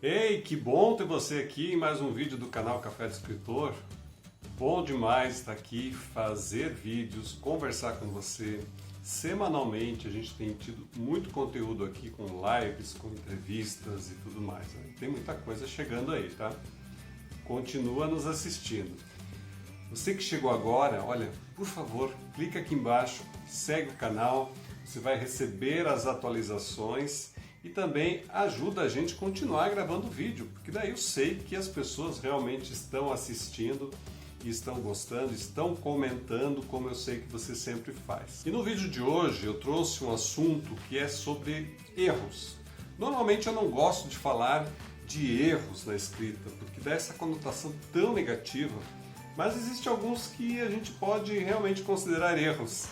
Ei, que bom ter você aqui em mais um vídeo do canal Café do Escritor. Bom demais estar aqui, fazer vídeos, conversar com você. Semanalmente a gente tem tido muito conteúdo aqui com lives, com entrevistas e tudo mais, né? Tem muita coisa chegando aí, tá? Continua nos assistindo. Você que chegou agora, olha, por favor, clica aqui embaixo, segue o canal, você vai receber as atualizações e também ajuda a gente a continuar gravando vídeo, porque daí eu sei que as pessoas realmente estão assistindo, estão gostando, estão comentando, como eu sei que você sempre faz. E no vídeo de hoje eu trouxe um assunto que é sobre erros. Normalmente eu não gosto de falar de erros na escrita, porque dá essa conotação tão negativa, mas existem alguns que a gente pode realmente considerar erros.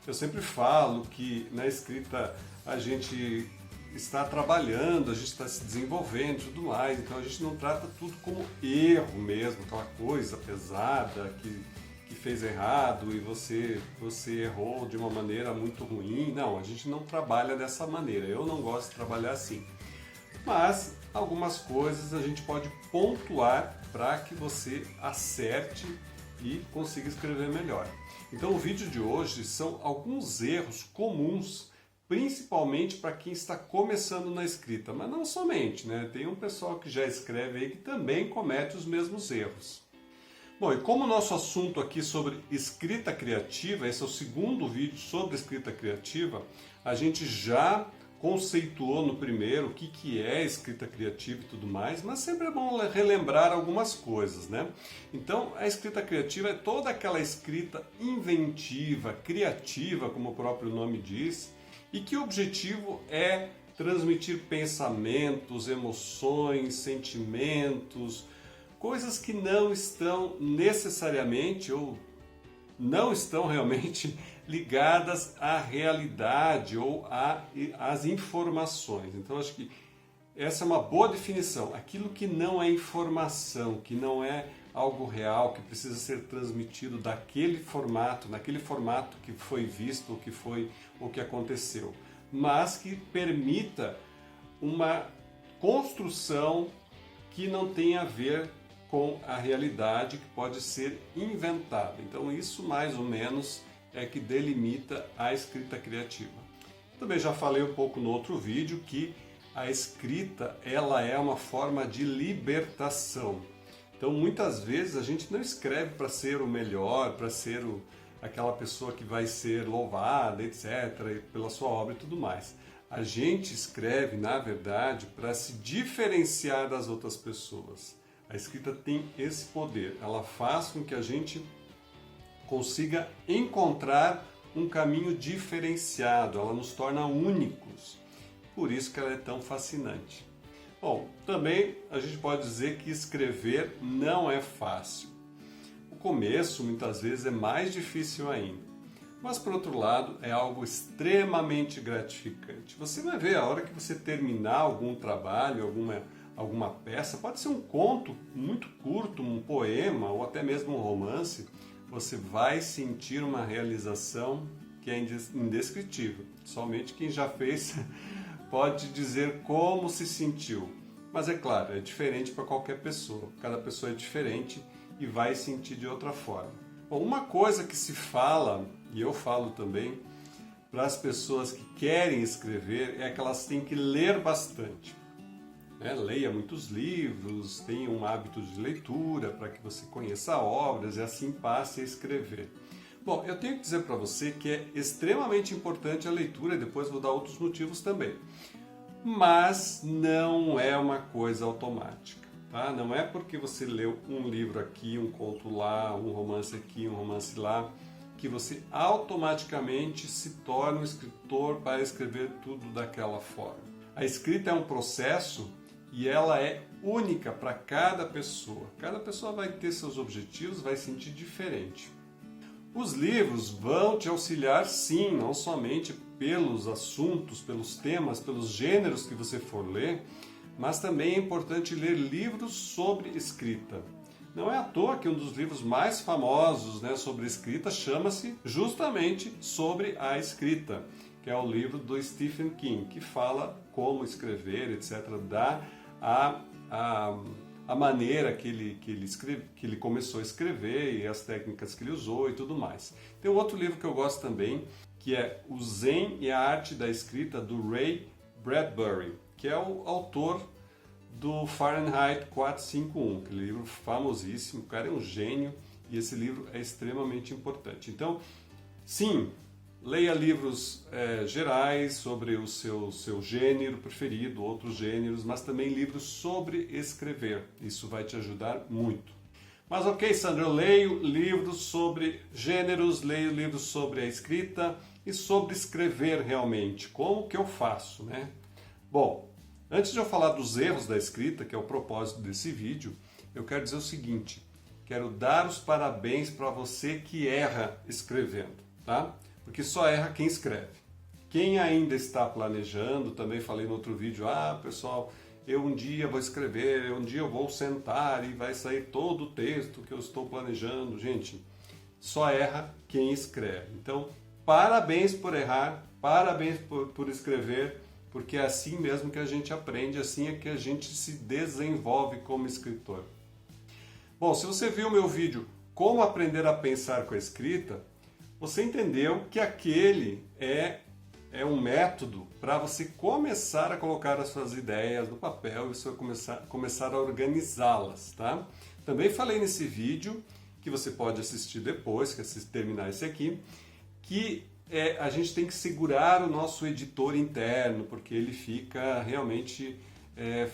Eu sempre falo que na escrita a gente está trabalhando, a gente está se desenvolvendo e tudo mais, então a gente não trata tudo como erro mesmo, aquela coisa pesada que fez errado e você errou de uma maneira muito ruim. Não, a gente não trabalha dessa maneira, eu não gosto de trabalhar assim. Mas algumas coisas a gente pode pontuar para que você acerte e consiga escrever melhor. Então o vídeo de hoje são alguns erros comuns, principalmente para quem está começando na escrita, mas não somente, né? Tem um pessoal que já escreve aí que também comete os mesmos erros. Bom, e como o nosso assunto aqui sobre escrita criativa, esse é o segundo vídeo sobre escrita criativa, a gente já conceituou no primeiro o que é escrita criativa e tudo mais, mas sempre é bom relembrar algumas coisas, né? Então, a escrita criativa é toda aquela escrita inventiva, criativa, como o próprio nome diz, e que o objetivo é transmitir pensamentos, emoções, sentimentos, coisas que não estão necessariamente ou não estão realmente ligadas à realidade ou às informações. Então acho que essa é uma boa definição. Aquilo que não é informação, que não é algo real, que precisa ser transmitido naquele formato que foi visto, ou que foi o que aconteceu, mas que permita uma construção que não tenha a ver com a realidade, que pode ser inventada. Então isso mais ou menos é que delimita a escrita criativa. Também já falei um pouco no outro vídeo que a escrita ela é uma forma de libertação. Então muitas vezes a gente não escreve para ser o melhor, para ser aquela pessoa que vai ser louvada, etc., pela sua obra e tudo mais. A gente escreve, na verdade, para se diferenciar das outras pessoas. A escrita tem esse poder, ela faz com que a gente consiga encontrar um caminho diferenciado, ela nos torna únicos, por isso que ela é tão fascinante. Bom, também a gente pode dizer que escrever não é fácil. O começo muitas vezes é mais difícil ainda, mas por outro lado é algo extremamente gratificante. Você vai ver a hora que você terminar algum trabalho, alguma peça, pode ser um conto muito curto, um poema ou até mesmo um romance, você vai sentir uma realização que é indescritível. Somente quem já fez pode dizer como se sentiu. Mas é claro, é diferente para qualquer pessoa. Cada pessoa é diferente e vai sentir de outra forma. Bom, uma coisa que se fala, e eu falo também, para as pessoas que querem escrever, é que elas têm que ler bastante. Leia muitos livros, tenha um hábito de leitura para que você conheça obras e assim passe a escrever. Bom, eu tenho que dizer para você que é extremamente importante a leitura e depois vou dar outros motivos também. Mas não é uma coisa automática, tá? Não é porque você leu um livro aqui, um conto lá, um romance aqui, um romance lá, que você automaticamente se torna um escritor para escrever tudo daquela forma. A escrita é um processo e ela é única para cada pessoa. Cada pessoa vai ter seus objetivos, vai sentir diferente. Os livros vão te auxiliar sim, não somente pelos assuntos, pelos temas, pelos gêneros que você for ler, mas também é importante ler livros sobre escrita. Não é à toa que um dos livros mais famosos, sobre escrita chama-se justamente Sobre a Escrita, que é o livro do Stephen King, que fala como escrever, etc., dá a maneira que ele começou a escrever e as técnicas que ele usou e tudo mais. Tem um outro livro que eu gosto também, que é O Zen e a Arte da Escrita, do Ray Bradbury, que é o autor do Fahrenheit 451, aquele livro famosíssimo. O cara é um gênio e esse livro é extremamente importante. Então, sim, leia livros gerais sobre o seu gênero preferido, outros gêneros, mas também livros sobre escrever. Isso vai te ajudar muito. Mas ok, Sandra, eu leio livros sobre gêneros, leio livros sobre a escrita e sobre escrever realmente. Como que eu faço, né? Bom, antes de eu falar dos erros da escrita, que é o propósito desse vídeo, eu quero dizer o seguinte: quero dar os parabéns para você que erra escrevendo, tá? Porque só erra quem escreve. Quem ainda está planejando, também falei no outro vídeo, pessoal, eu um dia vou escrever, um dia eu vou sentar e vai sair todo o texto que eu estou planejando. Gente, só erra quem escreve. Então, parabéns por errar, parabéns por escrever, porque é assim mesmo que a gente aprende, assim é que a gente se desenvolve como escritor. Bom, se você viu meu vídeo Como Aprender a Pensar com a Escrita, você entendeu que aquele é um método para você começar a colocar as suas ideias no papel e você começar a organizá-las, tá? Também falei nesse vídeo, que você pode assistir depois, que terminar esse aqui, que a gente tem que segurar o nosso editor interno, porque ele fica realmente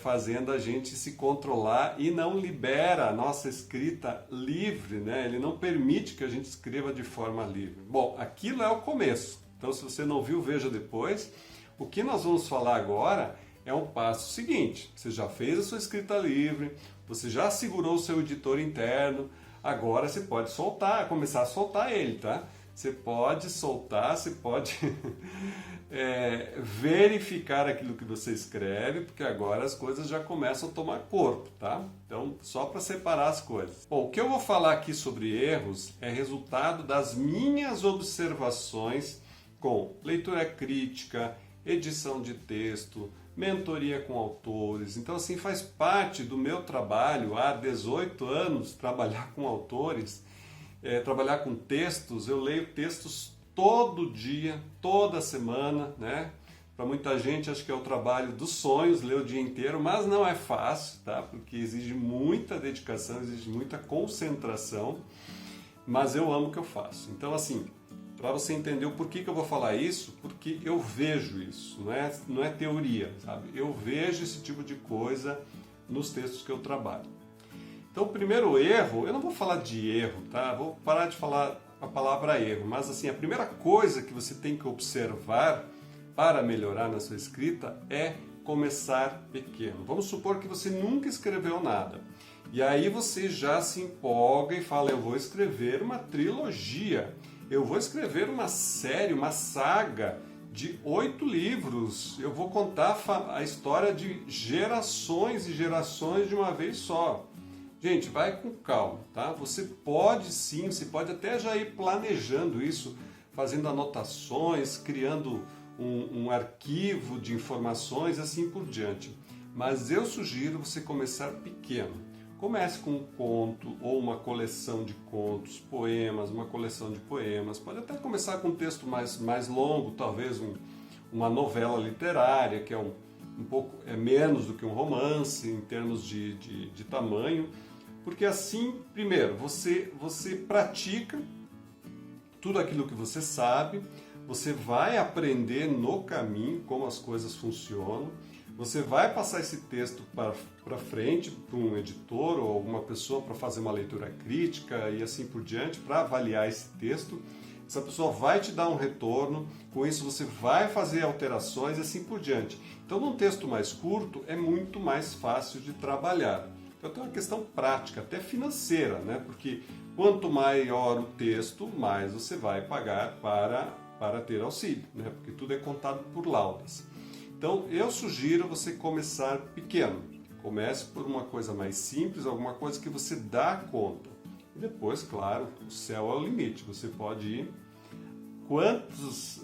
fazendo a gente se controlar e não libera a nossa escrita livre, né? Ele não permite que a gente escreva de forma livre. Bom, aquilo é o começo. Então, se você não viu, veja depois. O que nós vamos falar agora é um passo seguinte. Você já fez a sua escrita livre, você já segurou o seu editor interno, agora você pode soltar, começar a soltar ele, tá? Você pode soltar, você pode verificar aquilo que você escreve, porque agora as coisas já começam a tomar corpo, tá? Então, só para separar as coisas. Bom, o que eu vou falar aqui sobre erros é resultado das minhas observações com leitura crítica, edição de texto, mentoria com autores. Então, assim, faz parte do meu trabalho há 18 anos trabalhar com autores, trabalhar com textos. Eu leio textos todo dia, toda semana, né? Para muita gente acho que é o trabalho dos sonhos, ler o dia inteiro, mas não é fácil, tá? Porque exige muita dedicação, exige muita concentração, mas eu amo o que eu faço. Então, assim, para você entender o porquê que eu vou falar isso, porque eu vejo isso, não é teoria, sabe? Eu vejo esse tipo de coisa nos textos que eu trabalho. Então, o primeiro erro, eu não vou falar de erro, tá? Vou parar de falar a palavra erro, mas assim, a primeira coisa que você tem que observar para melhorar na sua escrita é começar pequeno. Vamos supor que você nunca escreveu nada. E aí você já se empolga e fala, eu vou escrever uma trilogia, eu vou escrever uma série, uma saga de 8 livros, eu vou contar a história de gerações e gerações de uma vez só. Gente, vai com calma, tá? Você pode sim, você pode até já ir planejando isso, fazendo anotações, criando um arquivo de informações, assim por diante. Mas eu sugiro você começar pequeno. Comece com um conto ou uma coleção de contos, poemas, uma coleção de poemas. Pode até começar com um texto mais longo, talvez uma novela literária, que é um pouco menos do que um romance em termos de tamanho. Porque assim, primeiro, você pratica tudo aquilo que você sabe, você vai aprender no caminho como as coisas funcionam, você vai passar esse texto para frente para um editor ou alguma pessoa para fazer uma leitura crítica e assim por diante, para avaliar esse texto. Essa pessoa vai te dar um retorno, com isso você vai fazer alterações e assim por diante. Então, num texto mais curto, é muito mais fácil de trabalhar. Então, tem uma questão prática, até financeira, né? Porque quanto maior o texto, mais você vai pagar para ter auxílio, né? Porque tudo é contado por laudas. Então, eu sugiro você começar pequeno. Comece por uma coisa mais simples, alguma coisa que você dá conta. E depois, claro, o céu é o limite. Você pode ir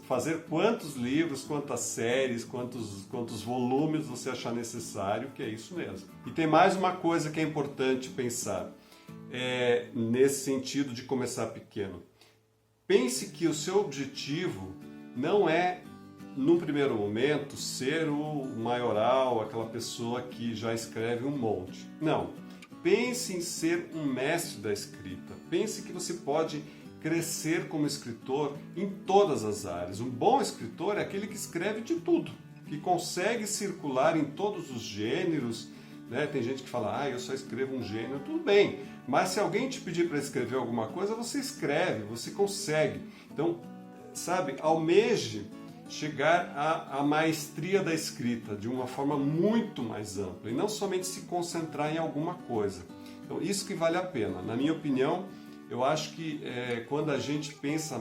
fazer quantos livros, quantas séries, quantos volumes você achar necessário, que é isso mesmo. E tem mais uma coisa que é importante pensar, nesse sentido de começar pequeno. Pense que o seu objetivo não é, num primeiro momento, ser o maioral, aquela pessoa que já escreve um monte. Não. Pense em ser um mestre da escrita. Pense que você pode crescer como escritor em todas as áreas. Um bom escritor é aquele que escreve de tudo, que consegue circular em todos os gêneros, né? Tem gente que fala, eu só escrevo um gênero, tudo bem, mas se alguém te pedir para escrever alguma coisa, você escreve, você consegue. Então, sabe, almeje chegar à maestria da escrita de uma forma muito mais ampla e não somente se concentrar em alguma coisa. Então, isso que vale a pena. Na minha opinião, eu acho que quando a gente pensa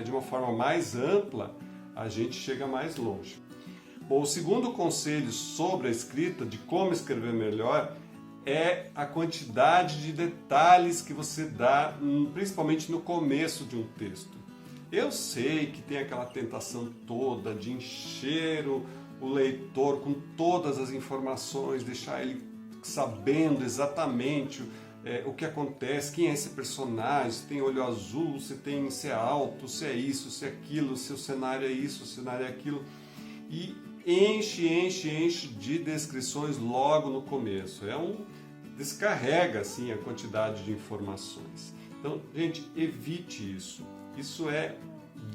de uma forma mais ampla, a gente chega mais longe. Bom, o segundo conselho sobre a escrita, de como escrever melhor, é a quantidade de detalhes que você dá, principalmente no começo de um texto. Eu sei que tem aquela tentação toda de encher o leitor com todas as informações, deixar ele sabendo exatamente o que acontece, quem é esse personagem, se tem olho azul, se é alto, se é isso, se é aquilo, se o cenário é isso, o cenário é aquilo. E enche de descrições logo no começo. Descarrega assim a quantidade de informações. Então, gente, evite isso. Isso é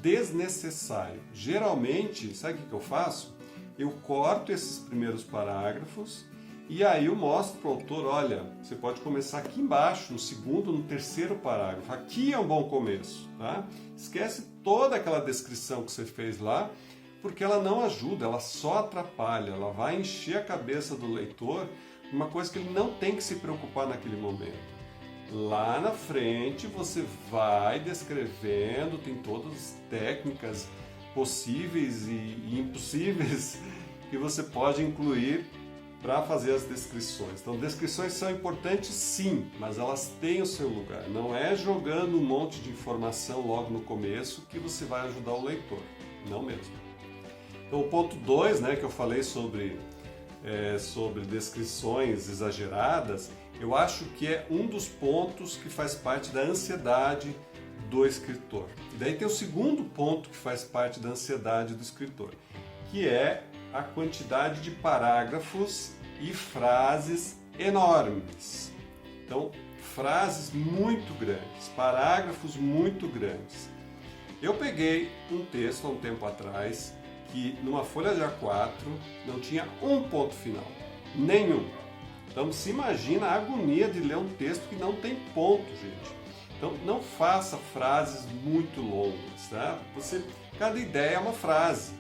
desnecessário. Geralmente, sabe o que eu faço? Eu corto esses primeiros parágrafos e aí eu mostro para o autor, olha, você pode começar aqui embaixo, no segundo, no terceiro parágrafo. Aqui é um bom começo, tá? Esquece toda aquela descrição que você fez lá, porque ela não ajuda, ela só atrapalha, ela vai encher a cabeça do leitor, uma coisa que ele não tem que se preocupar naquele momento. Lá na frente você vai descrevendo, tem todas as técnicas possíveis e impossíveis que você pode incluir para fazer as descrições. Então, descrições são importantes sim, mas elas têm o seu lugar. Não é jogando um monte de informação logo no começo que você vai ajudar o leitor, não mesmo. Então, o ponto 2, que eu falei sobre descrições exageradas, eu acho que é um dos pontos que faz parte da ansiedade do escritor. E daí tem o segundo ponto que faz parte da ansiedade do escritor, que é a quantidade de parágrafos e frases enormes. Então, frases muito grandes, parágrafos muito grandes. Eu peguei um texto há um tempo atrás que numa folha de A4 não tinha um ponto final, nenhum. Então se imagina a agonia de ler um texto que não tem ponto, gente. Então não faça frases muito longas, tá? Cada ideia é uma frase.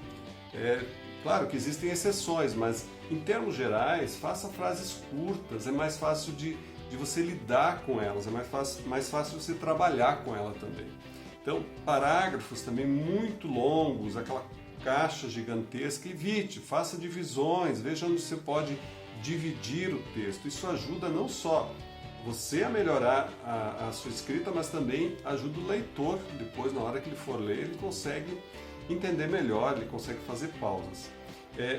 Claro que existem exceções, mas em termos gerais, faça frases curtas, é mais fácil de você lidar com elas, é mais fácil você trabalhar com ela também. Então, parágrafos também muito longos, aquela caixa gigantesca, evite, faça divisões, veja onde você pode dividir o texto. Isso ajuda não só você a melhorar a sua escrita, mas também ajuda o leitor, depois na hora que ele for ler, ele consegue entender melhor, ele consegue fazer pausas.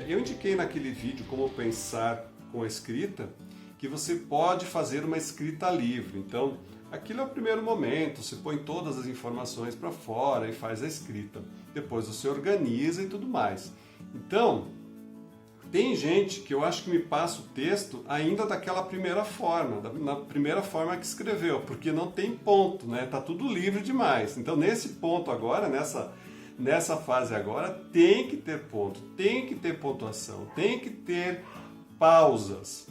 Eu indiquei naquele vídeo como pensar com a escrita, que você pode fazer uma escrita livre. Então, aquilo é o primeiro momento, você põe todas as informações para fora e faz a escrita. Depois você organiza e tudo mais. Então, tem gente que eu acho que me passa o texto ainda daquela primeira forma, na primeira forma que escreveu, porque não tem ponto, né? Tá tudo livre demais. Então, nesse ponto agora, nessa fase agora, tem que ter ponto, tem que ter pontuação, tem que ter pausas.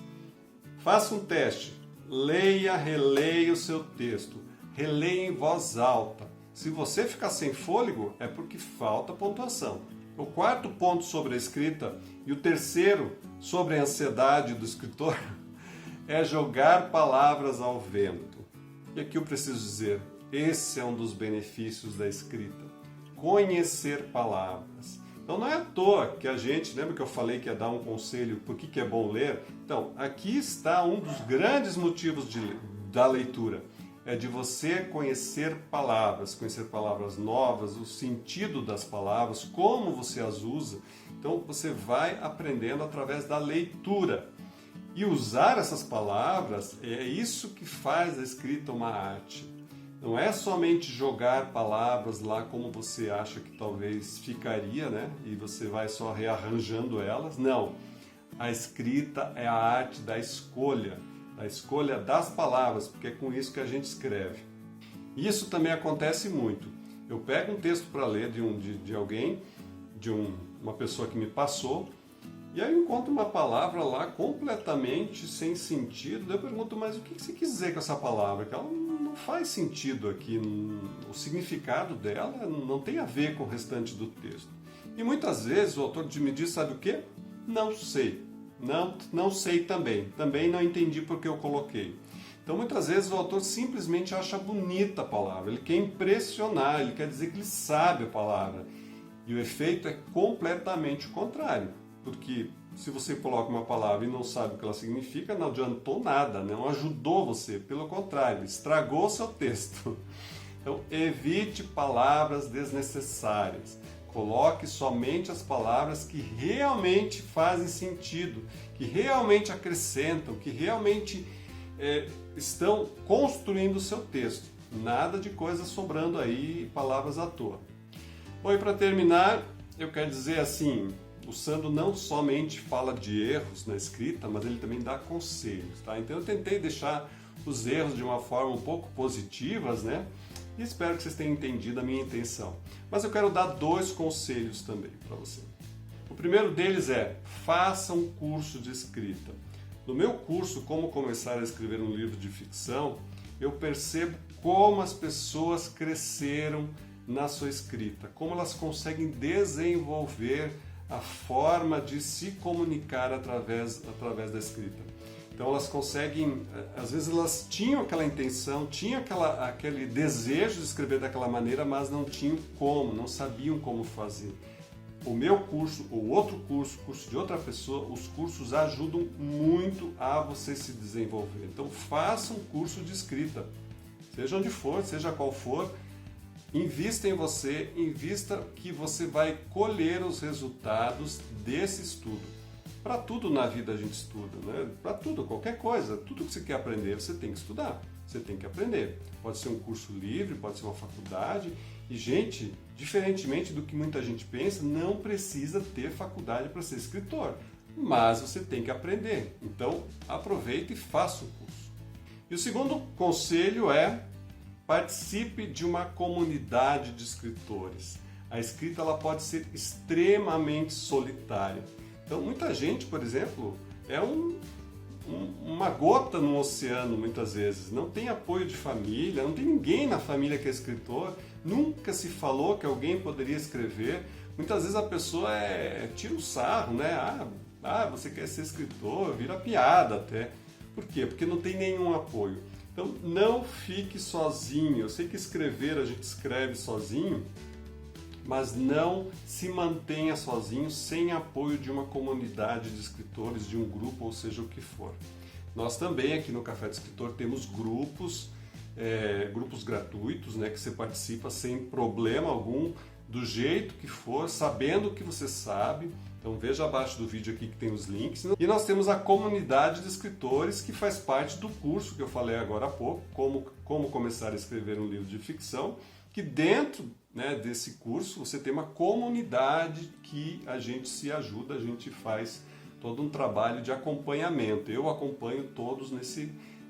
Faça um teste. Leia, releia o seu texto. Releia em voz alta. Se você ficar sem fôlego, é porque falta pontuação. O quarto ponto sobre a escrita e o terceiro sobre a ansiedade do escritor é jogar palavras ao vento. E aqui eu preciso dizer, esse é um dos benefícios da escrita. Conhecer palavras. Então não é à toa que a gente, lembra que eu falei que ia dar um conselho por que é bom ler? Então, aqui está um dos grandes motivos da leitura. é de você conhecer palavras novas, o sentido das palavras, como você as usa. Então você vai aprendendo através da leitura. E usar essas palavras é isso que faz a escrita uma arte. Não é somente jogar palavras lá como você acha que talvez ficaria, né? E você vai só rearranjando elas. Não. A escrita é a arte da escolha das palavras, porque é com isso que a gente escreve. Isso também acontece muito. Eu pego um texto para ler de alguém, uma pessoa que me passou, e aí eu encontro uma palavra lá completamente sem sentido. Daí eu pergunto, mas o que você quis dizer com essa palavra? Que ela não faz sentido aqui, o significado dela não tem a ver com o restante do texto. E muitas vezes o autor me diz, sabe o quê? Não sei. Não sei também. Também não entendi porque eu coloquei. Então muitas vezes o autor simplesmente acha bonita a palavra. Ele quer impressionar, ele quer dizer que ele sabe a palavra. E o efeito é completamente o contrário. Porque se você coloca uma palavra e não sabe o que ela significa, não adiantou nada, não ajudou você. Pelo contrário, estragou o seu texto. Então evite palavras desnecessárias. Coloque somente as palavras que realmente fazem sentido, que realmente acrescentam, que realmente estão construindo o seu texto. Nada de coisas sobrando aí, palavras à toa. Bom, e para terminar, eu quero dizer assim, o Sandro não somente fala de erros na escrita, mas ele também dá conselhos, tá? Então eu tentei deixar os erros de uma forma um pouco positivas, né? E espero que vocês tenham entendido a minha intenção. Mas eu quero dar 2 conselhos também para você. O primeiro deles é, faça um curso de escrita. No meu curso, Como Começar a Escrever um Livro de Ficção, eu percebo como as pessoas cresceram na sua escrita, como elas conseguem desenvolver a forma de se comunicar através da escrita. Então elas conseguem, às vezes elas tinham aquela intenção, tinham aquele desejo de escrever daquela maneira, mas não tinham como, não sabiam como fazer. O meu curso, ou outro curso, curso de outra pessoa, os cursos ajudam muito a você se desenvolver. Então faça um curso de escrita, seja onde for, seja qual for, invista em você, invista que você vai colher os resultados desse estudo. Para tudo na vida a gente estuda, né? Para tudo, qualquer coisa, tudo que você quer aprender, você tem que estudar, você tem que aprender. Pode ser um curso livre, pode ser uma faculdade. E, gente, diferentemente do que muita gente pensa, não precisa ter faculdade para ser escritor, mas você tem que aprender. Então, aproveite e faça o curso. E o segundo conselho é participe de uma comunidade de escritores. A escrita ela pode ser extremamente solitária. Então, muita gente, por exemplo, é uma gota no oceano, muitas vezes. Não tem apoio de família, não tem ninguém na família que é escritor, nunca se falou que alguém poderia escrever. Muitas vezes a pessoa tira o sarro, né? Você quer ser escritor, vira piada até. Por quê? Porque não tem nenhum apoio. Então, não fique sozinho. Eu sei que escrever, a gente escreve sozinho, mas não se mantenha sozinho sem apoio de uma comunidade de escritores, de um grupo, ou seja o que for. Nós também aqui no Café do Escritor temos grupos gratuitos, né, que você participa sem problema algum, do jeito que for, sabendo o que você sabe. Então veja abaixo do vídeo aqui que tem os links. E nós temos a comunidade de escritores que faz parte do curso que eu falei agora há pouco, como começar a escrever um livro de ficção, que dentro, né, desse curso você tem uma comunidade que a gente se ajuda, a gente faz todo um trabalho de acompanhamento. Eu acompanho todos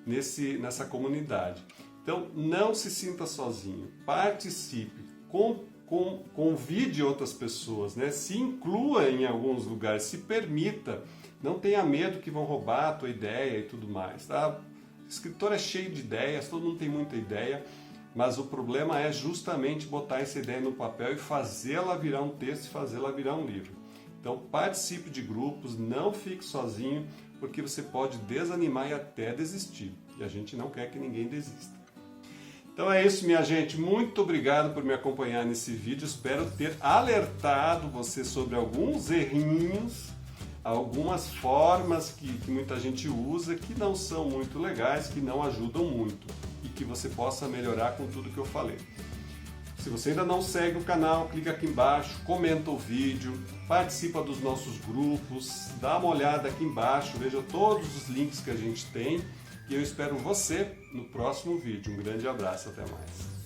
nessa comunidade. Então não se sinta sozinho, participe, convide outras pessoas, né? Se inclua em alguns lugares, se permita, não tenha medo que vão roubar a tua ideia e tudo mais. Tá? O escritor é cheio de ideias, todo mundo tem muita ideia, mas o problema é justamente botar essa ideia no papel e fazê-la virar um texto e fazê-la virar um livro. Então participe de grupos, não fique sozinho, porque você pode desanimar e até desistir. E a gente não quer que ninguém desista. Então é isso, minha gente. Muito obrigado por me acompanhar nesse vídeo. Espero ter alertado você sobre alguns errinhos, algumas formas que muita gente usa que não são muito legais, que não ajudam muito. e que você possa melhorar com tudo que eu falei. Se você ainda não segue o canal, clica aqui embaixo, comenta o vídeo, participa dos nossos grupos, dá uma olhada aqui embaixo, veja todos os links que a gente tem e eu espero você no próximo vídeo. Um grande abraço, até mais.